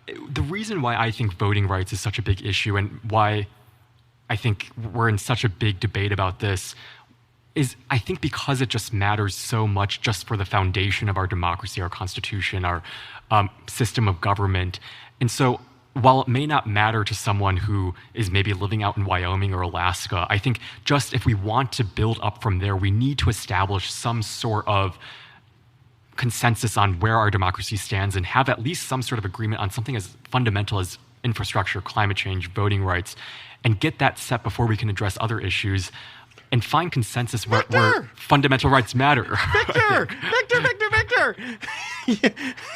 The reason why I think voting rights is such a big issue, and why I think we're in such a big debate about this, is I think because it just matters so much just for the foundation of our democracy, our constitution, our system of government. And so while it may not matter to someone who is maybe living out in Wyoming or Alaska, I think just if we want to build up from there, we need to establish some sort of consensus on where our democracy stands, and have at least some sort of agreement on something as fundamental as infrastructure, climate change, voting rights, and get that set before we can address other issues, and find consensus where fundamental rights matter. Victor!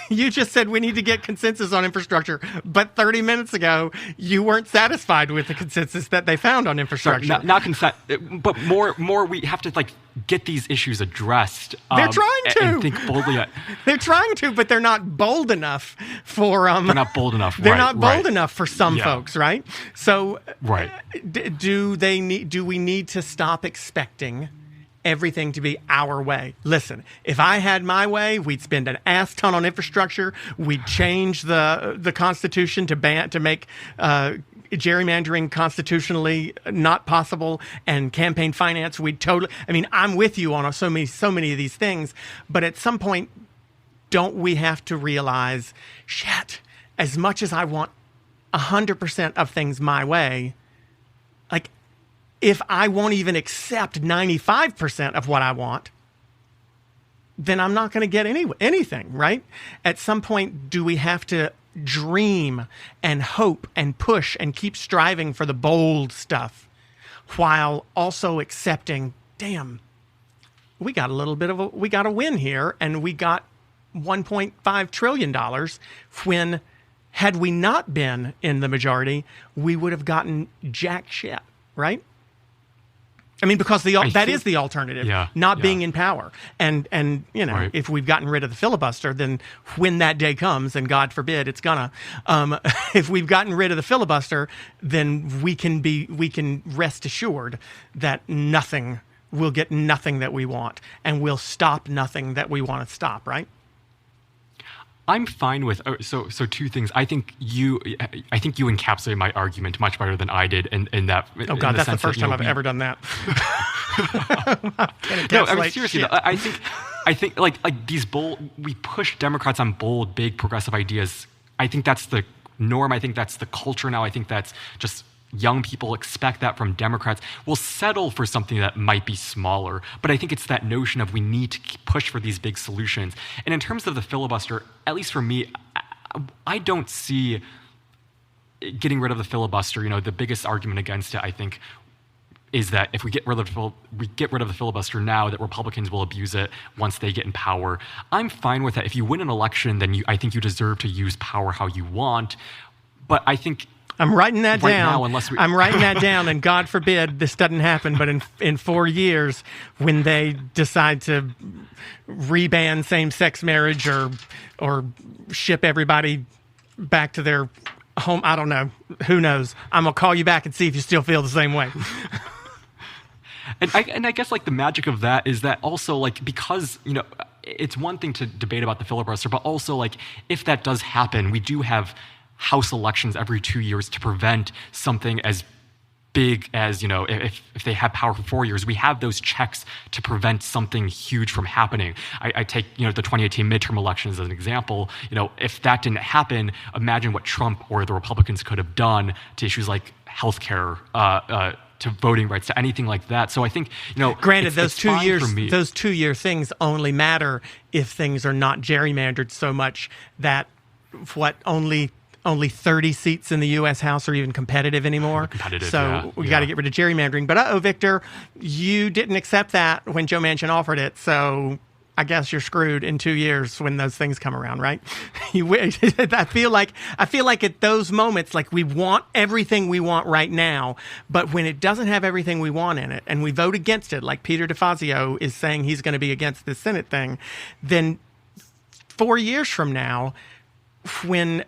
You just said we need to get consensus on infrastructure, but 30 minutes ago, you weren't satisfied with the consensus that they found on infrastructure. Sorry, not consent, but more we have to get these issues addressed. They're trying to. And think boldly. They're trying to, but they're not bold enough for... they're not bold enough. They're not bold enough for some folks, right? So right. Do we need to stop expecting everything to be our way. Listen, if I had my way, we'd spend an ass ton on infrastructure. We'd change the Constitution to make gerrymandering constitutionally not possible, and campaign finance. I'm with you on so many of these things, but at some point, don't we have to realize, shit, as much as I want 100% of things my way, like, if I won't even accept 95% of what I want, then I'm not going to get anything, right? At some point, do we have to dream and hope and push and keep striving for the bold stuff while also accepting, damn, we got a win here, and we got $1.5 trillion when, had we not been in the majority, we would have gotten jack shit, right? I mean, because that is the alternative, not being in power. And right. If we've gotten rid of the filibuster, then when that day comes, and God forbid it's gonna, if we've gotten rid of the filibuster, then we can rest assured that we'll get nothing that we want, and we'll stop nothing that we want to stop, right? I'm fine with so two things. I think you encapsulated my argument much better than I did in that. Oh God, that's the first time I've ever done that. No, I mean seriously. Though, I think like these we push Democrats on bold, big, progressive ideas. I think that's the norm. I think that's the culture now. I think that's just. Young people expect that from Democrats. We'll settle for something that might be smaller, but I think it's that notion of we need to push for these big solutions. And in terms of the filibuster, at least for me, I don't see getting rid of the filibuster. The biggest argument against it, I think, is that if we get rid of the filibuster now, that Republicans will abuse it once they get in power. I'm fine with that. If you win an election, then I think you deserve to use power how you want. But I think. I'm writing that down. I'm writing that down, and God forbid this doesn't happen, but in 4 years, when they decide to reban same-sex marriage or ship everybody back to their home, I don't know. Who knows? I'm going to call you back and see if you still feel the same way. And I guess like the magic of that is that also like because it's one thing to debate about the filibuster, but also like if that does happen, we do have House elections every 2 years to prevent something as big as, if they have power for 4 years, we have those checks to prevent something huge from happening. I take, the 2018 midterm elections as an example. If that didn't happen, imagine what Trump or the Republicans could have done to issues like healthcare, to voting rights, to anything like that. So I think, granted, those 2 years, those 2 year things only matter if things are not gerrymandered so much that only 30 seats in the U.S. House are even competitive anymore. So we got to get rid of gerrymandering. But Victor, you didn't accept that when Joe Manchin offered it. So I guess you're screwed in 2 years when those things come around, right? I feel like at those moments, like we want everything we want right now, but when it doesn't have everything we want in it, and we vote against it, like Peter DeFazio is saying he's going to be against this Senate thing, then 4 years from now, when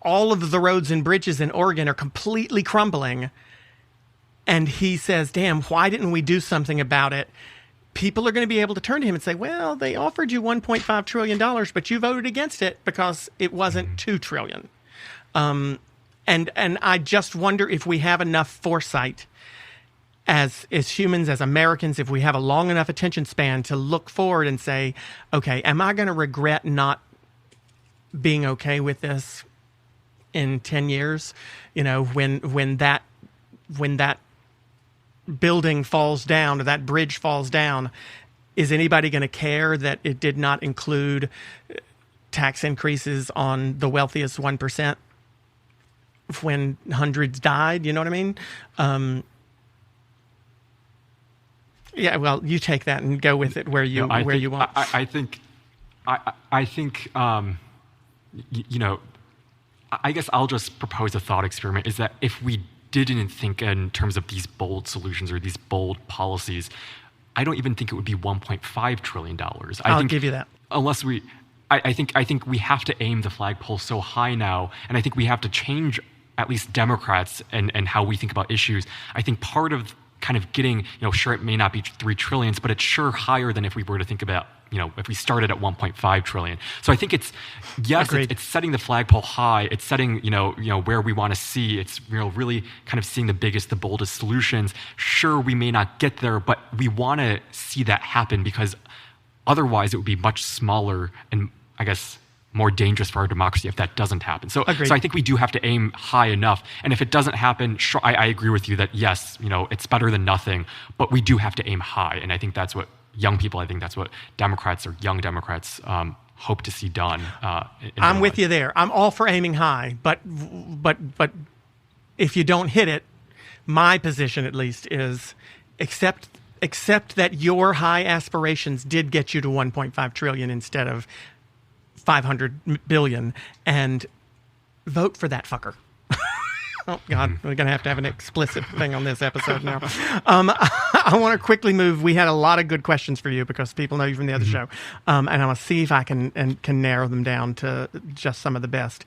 all of the roads and bridges in Oregon are completely crumbling, and he says, damn, why didn't we do something about it? People are going to be able to turn to him and say, well, they offered you $1.5 trillion, but you voted against it because it wasn't $2 trillion. And I just wonder if we have enough foresight as humans, as Americans, if we have a long enough attention span to look forward and say, okay, am I going to regret not being okay with this in 10 years, when that building falls down or that bridge falls down, is anybody going to care that it did not include tax increases on the wealthiest 1% when hundreds died? You know what I mean? Yeah, well, you take that and go with it where you want. I think I guess I'll just propose a thought experiment, is that if we didn't think in terms of these bold solutions or these bold policies, I don't even think it would be $1.5 trillion. I'll give you that. Unless I think we have to aim the flagpole so high now, and I think we have to change at least Democrats and how we think about issues. I think part of kind of getting, sure, it may not be 3 trillion, but it's sure higher than if we were to think about, if we started at 1.5 trillion. So I think it's setting the flagpole high. It's setting, where we want to see. It's, really kind of seeing the biggest, the boldest solutions. Sure, we may not get there, but we want to see that happen, because otherwise it would be much smaller and, I guess, more dangerous for our democracy if that doesn't happen. So I think we do have to aim high enough. And if it doesn't happen, sure, I agree with you that yes, it's better than nothing, but we do have to aim high. And I think that's what young people, I think that's what Democrats or young Democrats hope to see done. I'm with you there. I'm all for aiming high, but if you don't hit it, my position at least is accept that your high aspirations did get you to 1.5 trillion instead of 500 billion, and vote for that fucker. Oh, God, we're going to have an explicit thing on this episode now. I want to quickly move. We had a lot of good questions for you because people know you from the other show. And I'm going to see if I can narrow them down to just some of the best.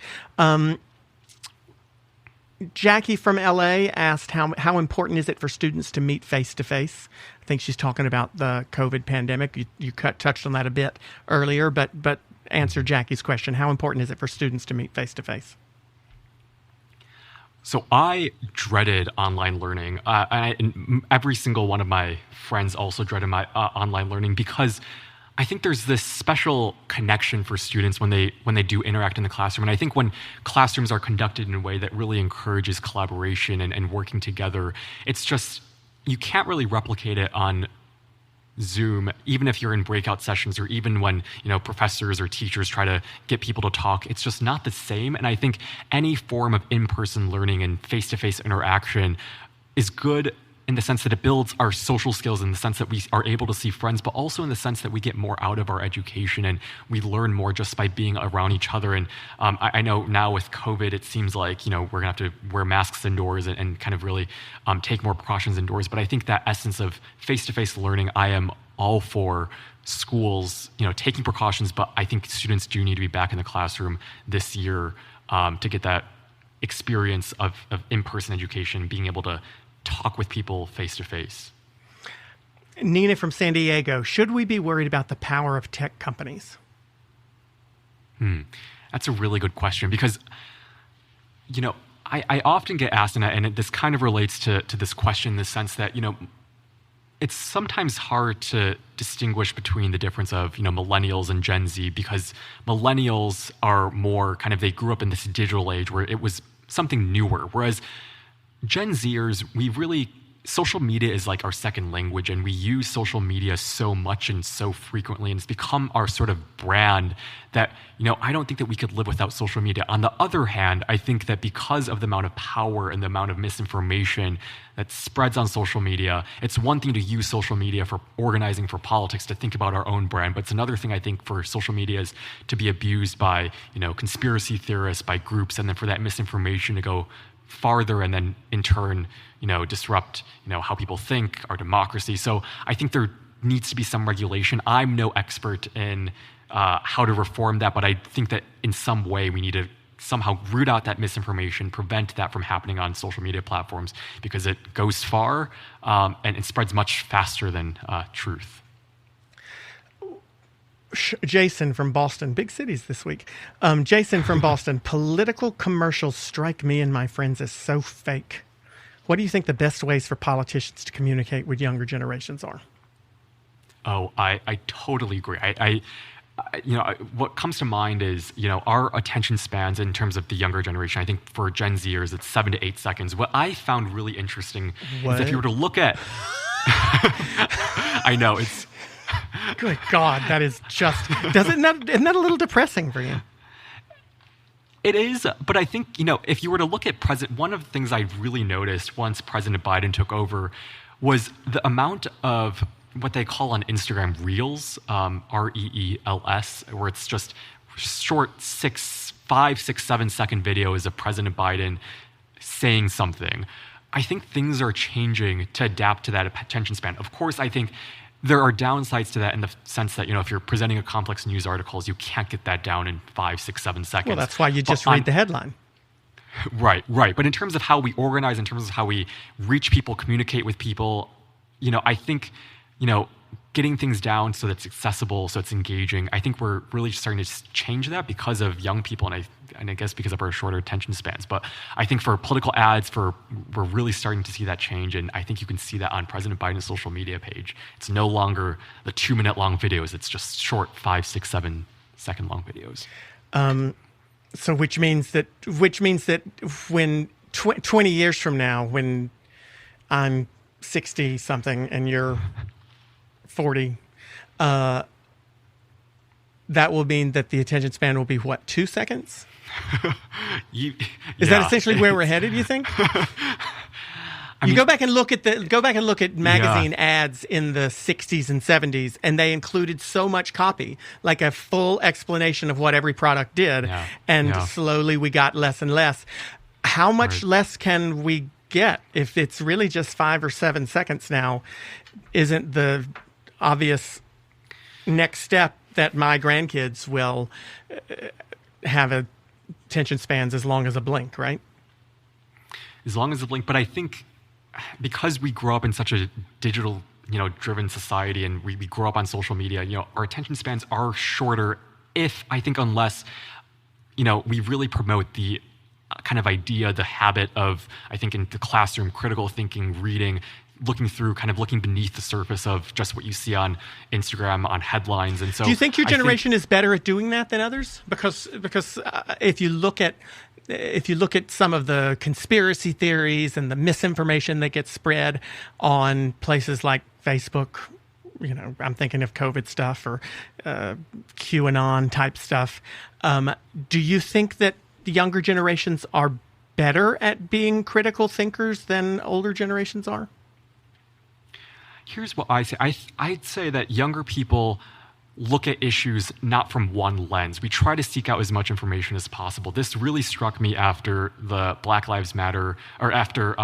Jackie from LA asked how important is it for students to meet face-to-face? I think she's talking about the COVID pandemic. You touched on that a bit earlier, but answer Jackie's question. How important is it for students to meet face-to-face? So I dreaded online learning. And every single one of my friends also dreaded my online learning, because I think there's this special connection for students when they do interact in the classroom. And I think when classrooms are conducted in a way that really encourages collaboration and working together, it's just, you can't really replicate it on Zoom, even if you're in breakout sessions, or even when professors or teachers try to get people to talk. It's just not the same. And I think any form of in-person learning and face-to-face interaction is good in the sense that it builds our social skills, in the sense that we are able to see friends, but also in the sense that we get more out of our education and we learn more just by being around each other. And I know now with COVID, it seems like we're gonna have to wear masks indoors and kind of really take more precautions indoors. But I think that essence of face-to-face learning, I am all for schools taking precautions, but I think students do need to be back in the classroom this year to get that experience of in-person education, being able to talk with people face-to-face. Nina from San Diego, should we be worried about the power of tech companies? That's a really good question, because, I often get asked, and this kind of relates to this question in the sense that, it's sometimes hard to distinguish between the difference of, millennials and Gen Z, because millennials are more kind of, they grew up in this digital age where it was something newer, whereas Gen Zers, social media is like our second language, and we use social media so much and so frequently, and it's become our sort of brand that, I don't think that we could live without social media. On the other hand, I think that because of the amount of power and the amount of misinformation that spreads on social media, it's one thing to use social media for organizing for politics, to think about our own brand, but it's another thing, I think, for social media is to be abused by, conspiracy theorists, by groups, and then for that misinformation to go farther and then in turn, disrupt, how people think, our democracy. So I think there needs to be some regulation. I'm no expert in how to reform that, but I think that in some way we need to somehow root out that misinformation, prevent that from happening on social media platforms, because it goes far and it spreads much faster than truth. Jason from Boston, big cities this week. Jason from Boston, political commercials strike me and my friends as so fake. What do you think the best ways for politicians to communicate with younger generations are? Oh, I totally agree. What comes to mind is, our attention spans in terms of the younger generation. I think for Gen Zers, it's 7 to 8 seconds. What I found really interesting is if you were to look at, I know it's, good God, that is just, isn't that a little depressing for you? It is, but I think, if you were to look at one of the things I really noticed once President Biden took over was the amount of what they call on Instagram Reels, Reels, where it's just short 5, 6, 7 second videos of President Biden saying something. I think things are changing to adapt to that attention span. Of course, I think there are downsides to that in the sense that, if you're presenting a complex news articles, you can't get that down in 5, 6, 7 seconds. Well, that's why you just read the headline. Right, right. But in terms of how we organize, in terms of how we reach people, communicate with people, I think, getting things down so that it's accessible, so it's engaging, I think we're really starting to change that because of young people, and I guess because of our shorter attention spans. But I think for political ads, we're really starting to see that change, and I think you can see that on President Biden's social media page. It's no longer the 2-minute long videos; it's just short 5, 6, 7 second long videos. So which means that when 20 years from now, when I'm 60 something and you're 40, that will mean that the attention span will be what, 2 seconds? Is that essentially where we're headed, you think? Go back and look at magazine ads in the 60s and 70s, and they included so much copy, like a full explanation of what every product did, and slowly we got less and less. How much less can we get if it's really just 5 or 7 seconds now? Isn't the obvious next step that my grandkids will have attention spans as long as a blink, right? As long as a blink, but I think because we grow up in such a digital, driven society, and we grow up on social media, our attention spans are shorter unless, we really promote the kind of idea, the habit of, I think in the classroom, critical thinking, reading, looking beneath the surface of just what you see on Instagram, on headlines. And so, do you think your generation is better at doing that than others? Because if you look at some of the conspiracy theories and the misinformation that gets spread on places like Facebook, I'm thinking of COVID stuff or QAnon type stuff. Do you think that the younger generations are better at being critical thinkers than older generations are? Here's what I say. I'd say that younger people look at issues not from one lens. We try to seek out as much information as possible. This really struck me after the Black Lives Matter, or after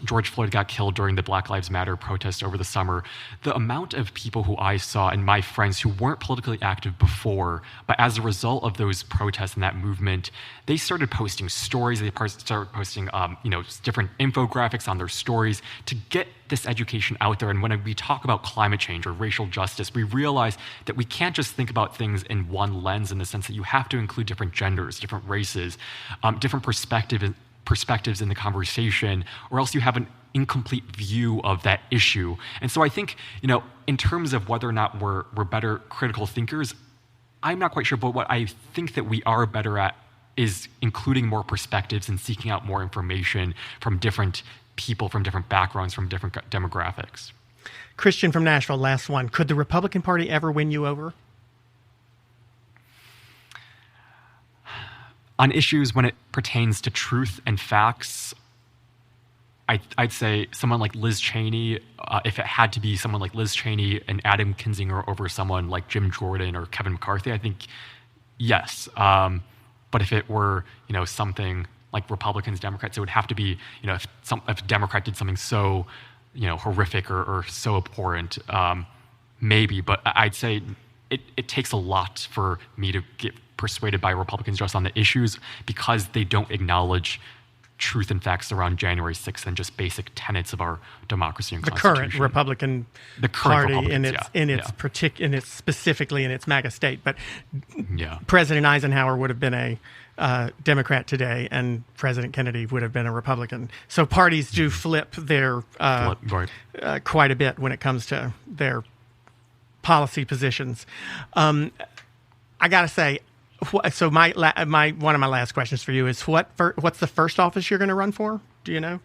George Floyd got killed during the Black Lives Matter protest over the summer. The amount of people who I saw and my friends who weren't politically active before, but as a result of those protests and that movement, they started posting stories. They started posting, different infographics on their stories to get this education out there. And when we talk about climate change or racial justice, we realize that we can't just think about things in one lens, in the sense that you have to include different genders, different races, different perspectives in the conversation, or else you have an incomplete view of that issue. And so I think, in terms of whether or not we're better critical thinkers, I'm not quite sure, but what I think that we are better at is including more perspectives and seeking out more information from different people, from different backgrounds, from different demographics. Christian from Nashville, last one. Could the Republican Party ever win you over? On issues when it pertains to truth and facts, I'd say someone like Liz Cheney, if it had to be someone like Liz Cheney and Adam Kinzinger over someone like Jim Jordan or Kevin McCarthy, I think yes. But if it were, something like Republicans, Democrats, it would have to be, if a Democrat did something so, horrific or so abhorrent, maybe. But I'd say it takes a lot for me to get persuaded by Republicans just on the issues, because they don't acknowledge truth and facts around January 6th and just basic tenets of our democracy and Constitution. The current Republican Party in its specifically in its MAGA state. But President Eisenhower would have been a Democrat today, and President Kennedy would have been a Republican. So parties do flip their quite a bit when it comes to their policy positions. I gotta say, so my one of my last questions for you is what's the first office you're going to run for? Do you know?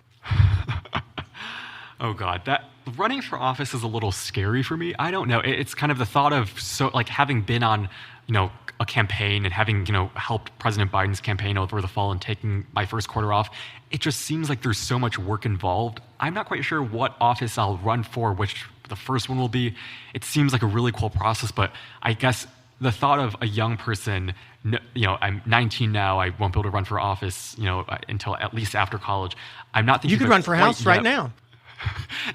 Oh God, that running for office is a little scary for me. I don't know. It's kind of the thought of having been on, a campaign and having, helped President Biden's campaign over the fall and taking my first quarter off. It just seems like there's so much work involved. I'm not quite sure what office I'll run for, which the first one will be. It seems like a really cool process, but I guess the thought of a young person, I'm 19 now, I won't be able to run for office, until at least after college. I'm not thinking you could run for House right now.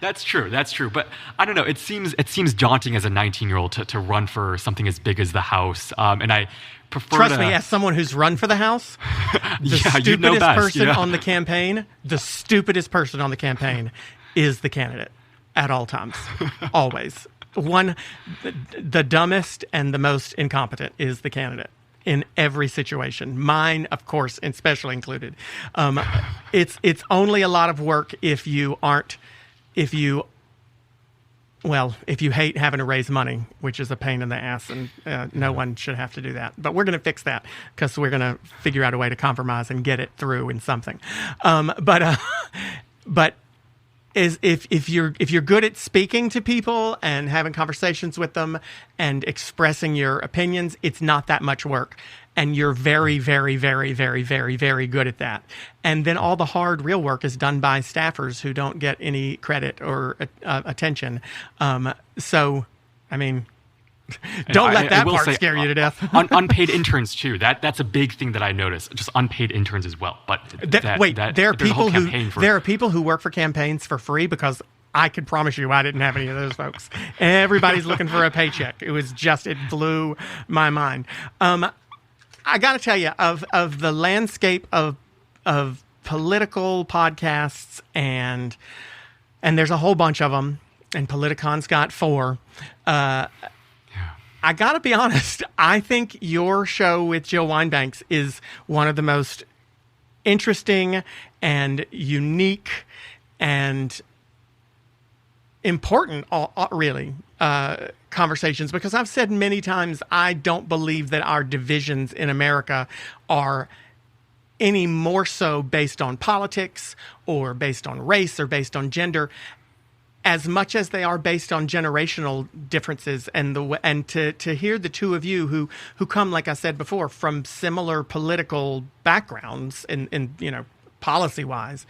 That's true. That's true. But I don't know. It seems daunting as a 19-year-old to run for something as big as the House. And I prefer Trust me, as someone who's run for the House, the stupidest person on the campaign, is the candidate at all times, always. The dumbest and the most incompetent is the candidate in every situation. Mine, of course, especially included. It's only a lot of work if you hate having to raise money, which is a pain in the ass, and no one should have to do that. But we're going to fix that because we're going to figure out a way to compromise and get it through in something. But if you're good at speaking to people and having conversations with them and expressing your opinions, it's not that much work. And you're very, very, very, very, very, very good at that. And then all the hard, real work is done by staffers who don't get any credit or attention. So, I mean, don't let that part scare you to death. Unpaid interns too. That's a big thing that I notice. Just unpaid interns as well. But there are people who work for campaigns for free because I could promise you I didn't have any of those folks. Everybody's looking for a paycheck. It blew my mind. I got to tell you, of the landscape of political podcasts, and there's a whole bunch of them, and Politicon's got 4. I got to be honest, I think your show with Jill Wine-Banks is one of the most interesting and unique and important, really, conversations, because I've said many times I don't believe that our divisions in America are any more so based on politics or based on race or based on gender as much as they are based on generational differences. And to hear the two of you who come, like I said before, from similar political backgrounds in policy wise,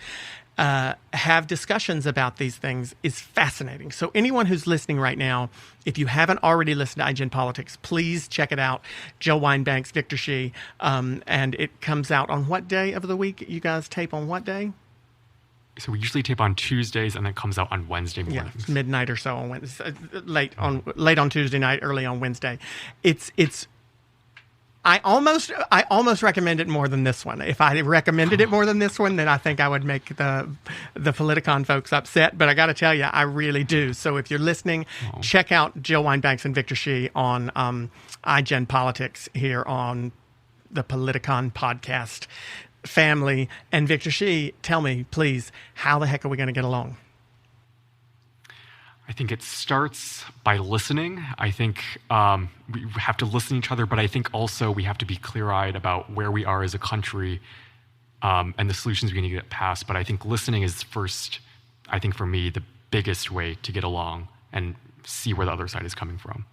have discussions about these things is fascinating. So anyone who's listening right now, if you haven't already listened to Aiken Politics, please check it out. Jill Wine-Banks, Victor Shi, and it comes out on what day of the week? You guys tape on what day? So we usually tape on Tuesdays, and then it comes out on Wednesday mornings. Yeah, midnight or so on Wednesday, late on Tuesday night, early on Wednesday. I almost recommend it more than this one. If I recommended it more than this one, then I think I would make the Politicon folks upset. But I got to tell you, I really do. So if you're listening, check out Jill Wine-Banks and Victor Shi on Aiken Politics here on the Politicon podcast family. And Victor Shi, tell me, please, how the heck are we going to get along? I think it starts by listening. I think we have to listen to each other, but I think also we have to be clear-eyed about where we are as a country and the solutions we need to get passed. But I think listening is first, I think for me, the biggest way to get along and see where the other side is coming from.